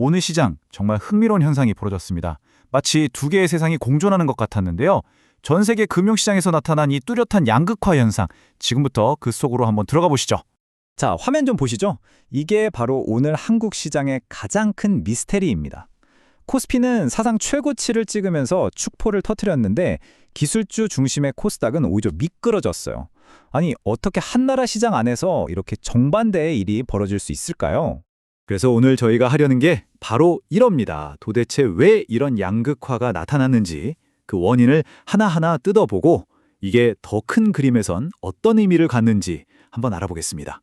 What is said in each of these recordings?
오늘 시장 정말 흥미로운 현상이 벌어졌습니다. 마치 두 개의 세상이 공존하는 것 같았는데요. 전 세계 금융시장에서 나타난 이 뚜렷한 양극화 현상, 지금부터 그 속으로 한번 들어가 보시죠. 자, 화면 좀 보시죠. 이게 바로 오늘 한국 시장의 가장 큰 미스테리입니다. 코스피는 사상 최고치를 찍으면서 축포를 터뜨렸는데 기술주 중심의 코스닥은 오히려 미끄러졌어요. 아니, 어떻게 한나라 시장 안에서 이렇게 정반대의 일이 벌어질 수 있을까요? 그래서 오늘 저희가 하려는 게 바로 이럽니다. 도대체 왜 이런 양극화가 나타났는지 그 원인을 하나하나 뜯어보고 이게 더 큰 그림에선 어떤 의미를 갖는지 한번 알아보겠습니다.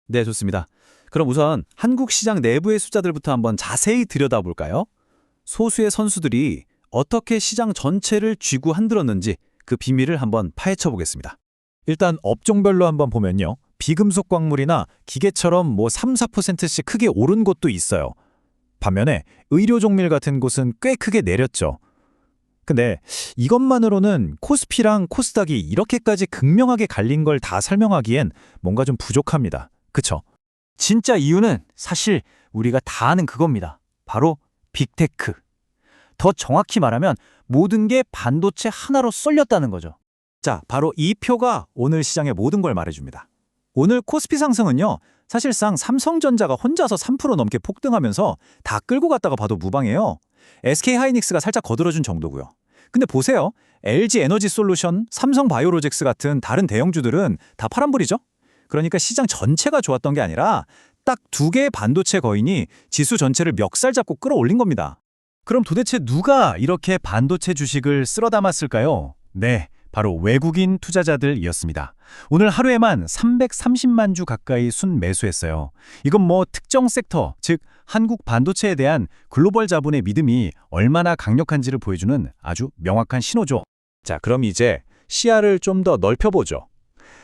네, 좋습니다. 그럼 우선 한국 시장 내부의 숫자들부터 한번 자세히 들여다볼까요? 소수의 선수들이 어떻게 시장 전체를 쥐고 흔들었는지 그 비밀을 한번 파헤쳐 보겠습니다. 일단 업종별로 한번 보면요. 비금속 광물이나 기계처럼 3, 4%씩 크게 오른 곳도 있어요. 반면에 의료 종밀 같은 곳은 꽤 크게 내렸죠. 근데 이것만으로는 코스피랑 코스닥이 이렇게까지 극명하게 갈린 걸 다 설명하기엔 뭔가 좀 부족합니다. 그쵸? 진짜 이유는 사실 우리가 다 아는 그겁니다. 바로 빅테크. 더 정확히 말하면 모든 게 반도체 하나로 쏠렸다는 거죠. 자, 바로 이 표가 오늘 시장의 모든 걸 말해줍니다. 오늘 코스피 상승은요, 사실상 삼성전자가 혼자서 3% 넘게 폭등하면서 다 끌고 갔다가 봐도 무방해요. SK하이닉스가 살짝 거들어준 정도고요. 근데 보세요. LG에너지솔루션, 삼성바이오로직스 같은 다른 대형주들은 다 파란불이죠? 그러니까 시장 전체가 좋았던 게 아니라 딱 두 개의 반도체 거인이 지수 전체를 멱살 잡고 끌어올린 겁니다. 그럼 도대체 누가 이렇게 반도체 주식을 쓸어 담았을까요? 네, 바로 외국인 투자자들이었습니다. 오늘 하루에만 330만 주 가까이 순매수했어요. 이건 특정 섹터, 즉 한국 반도체에 대한 글로벌 자본의 믿음이 얼마나 강력한지를 보여주는 아주 명확한 신호죠. 자, 그럼 이제 시야를 좀 더 넓혀보죠.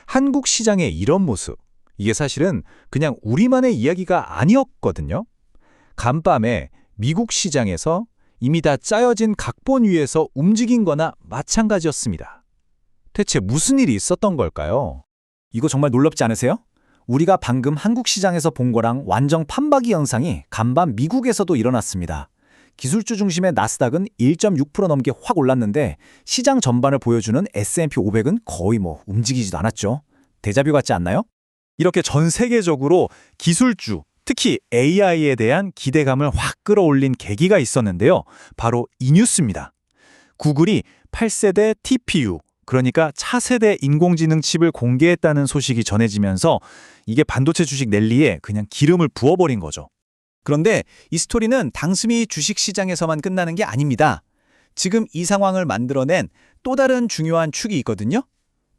한국 시장의 이런 모습, 이게 사실은 그냥 우리만의 이야기가 아니었거든요. 간밤에 미국 시장에서 이미 다 짜여진 각본 위에서 움직인 거나 마찬가지였습니다. 대체 무슨 일이 있었던 걸까요? 이거 정말 놀랍지 않으세요? 우리가 방금 한국 시장에서 본 거랑 완전 판박이 현상이 간밤 미국에서도 일어났습니다. 기술주 중심의 나스닥은 1.6% 넘게 확 올랐는데 시장 전반을 보여주는 S&P 500은 거의 움직이지도 않았죠. 데자뷰 같지 않나요? 이렇게 전 세계적으로 기술주, 특히 AI에 대한 기대감을 확 끌어올린 계기가 있었는데요. 바로 이 뉴스입니다. 구글이 8세대 TPU, 그러니까 차세대 인공지능 칩을 공개했다는 소식이 전해지면서 이게 반도체 주식 랠리에 그냥 기름을 부어버린 거죠. 그런데 이 스토리는 단순히 주식시장에서만 끝나는 게 아닙니다. 지금 이 상황을 만들어낸 또 다른 중요한 축이 있거든요.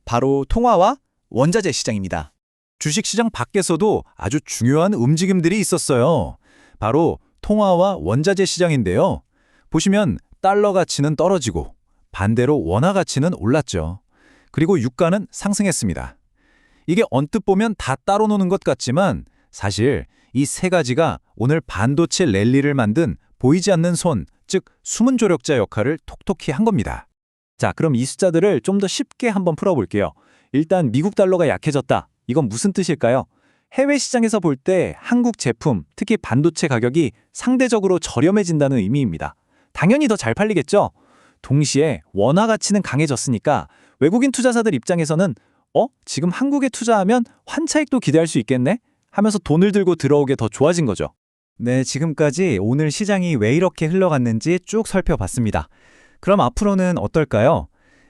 바로 통화와 원자재 시장입니다. 주식시장 밖에서도 아주 중요한 움직임들이 있었어요. 바로 통화와 원자재 시장인데요. 보시면 달러 가치는 떨어지고 반대로 원화 가치는 올랐죠. 그리고 유가는 상승했습니다. 이게 언뜻 보면 다 따로 노는 것 같지만 사실 이 세 가지가 오늘 반도체 랠리를 만든 보이지 않는 손, 즉 숨은 조력자 역할을 톡톡히 한 겁니다. 자, 그럼 이 숫자들을 좀 더 쉽게 한번 풀어볼게요. 일단 미국 달러가 약해졌다. 이건 무슨 뜻일까요? 해외 시장에서 볼 때 한국 제품, 특히 반도체 가격이 상대적으로 저렴해진다는 의미입니다. 당연히 더 잘 팔리겠죠? 동시에 원화 가치는 강해졌으니까 외국인 투자자들 입장에서는 지금 한국에 투자하면 환차익도 기대할 수 있겠네? 하면서 돈을 들고 들어오게 더 좋아진 거죠. 네, 지금까지 오늘 시장이 왜 이렇게 흘러갔는지 쭉 살펴봤습니다. 그럼 앞으로는 어떨까요?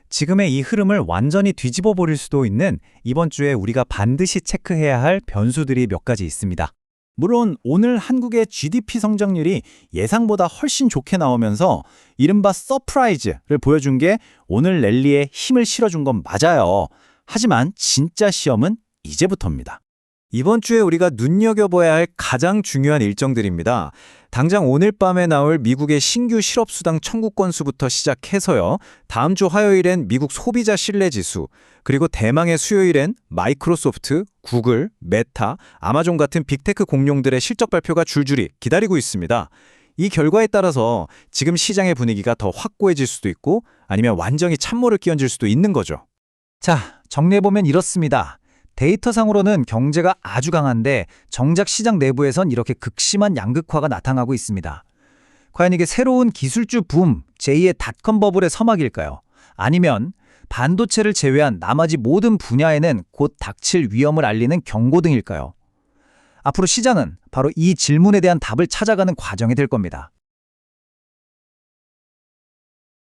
지금의 이 흐름을 완전히 뒤집어 버릴 수도 있는 이번 주에 우리가 반드시 체크해야 할 변수들이 몇 가지 있습니다. 물론 오늘 한국의 GDP 성장률이 예상보다 훨씬 좋게 나오면서 이른바 서프라이즈를 보여준 게 오늘 랠리에 힘을 실어준 건 맞아요. 하지만 진짜 시험은 이제부터입니다. 이번 주에 우리가 눈여겨봐야 할 가장 중요한 일정들입니다. 당장 오늘 밤에 나올 미국의 신규 실업수당 청구 건수부터 시작해서요. 다음 주 화요일엔 미국 소비자 신뢰지수, 그리고 대망의 수요일엔 마이크로소프트, 구글, 메타, 아마존 같은 빅테크 공룡들의 실적 발표가 줄줄이 기다리고 있습니다. 이 결과에 따라서 지금 시장의 분위기가 더 확고해질 수도 있고 아니면 완전히 찬물을 끼얹을 수도 있는 거죠. 자, 정리해보면 이렇습니다. 데이터상으로는 경제가 아주 강한데 정작 시장 내부에선 이렇게 극심한 양극화가 나타나고 있습니다. 과연 이게 새로운 기술주 붐, 제2의 닷컴 버블의 서막일까요? 아니면 반도체를 제외한 나머지 모든 분야에는 곧 닥칠 위험을 알리는 경고등일까요? 앞으로 시장은 바로 이 질문에 대한 답을 찾아가는 과정이 될 겁니다.